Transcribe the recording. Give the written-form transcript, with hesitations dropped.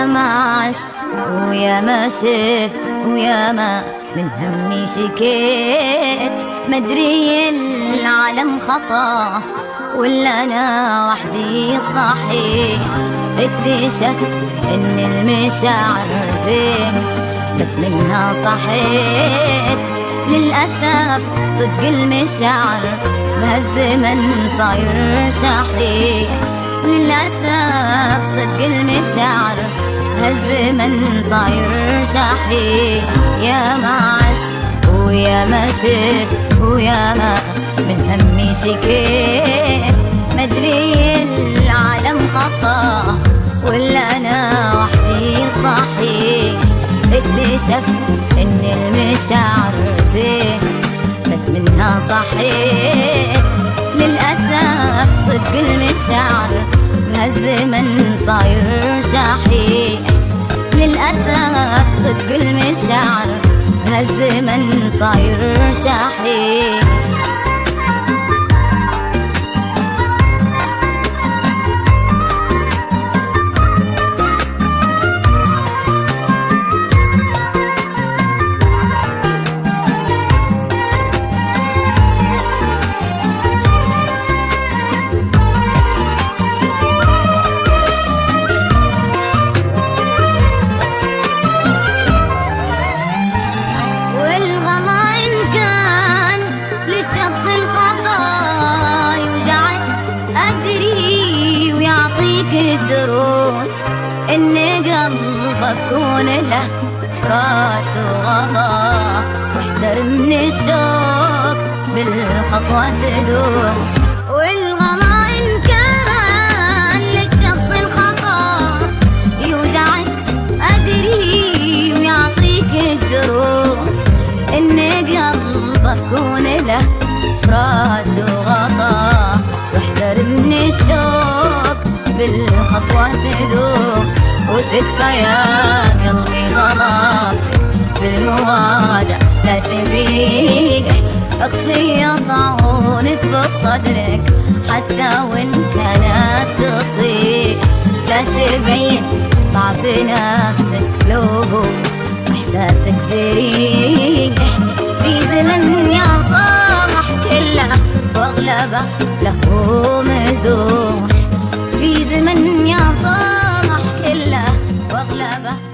يا ما عشت ويا ما شفت ويا ما من همي شكيت، مدري العالم خطا ولا أنا وحدي صحيح. اكتشفت إن المشاعر زين بس منها صحيت. للأسف صدق المشاعر بهالزمن صاير شحيح. للأسف صدق المشاعر بهالزمن صاير شحيح. يا ما عشت ويا ما شفت ويا ما من همي شكيت، مدري العالم خطا ولا أنا وحدي صحيح. اكتشفت إن المشاعر زين بس منها صحيح. للأسف صدق المشاعر بهالزمن صاير شحيح. للأسف صدق المشاعر بهالزمن صاير شحيح. الدروس إن قلبك كون له فراش وغطا، واحذر من الشوق بالخطوة تدور. والغلا إن كان للشخص الخطا يوجعك أدري ويعطيك الدروس إن قلبك كون له فراش وغطا، واحذر من الشوق بالخطوة تدوس. وتكفى يا قلبي غلطك بالمواجع لا تبيح. اخفي طاعونك بصدرك حتى وان كانت تصيح. لا تبين ضعف نفسك لو هو احساسك جريح. في زمن يا صاح كله واغلبه له مزوح. في زمن يا صاح كله واغلبه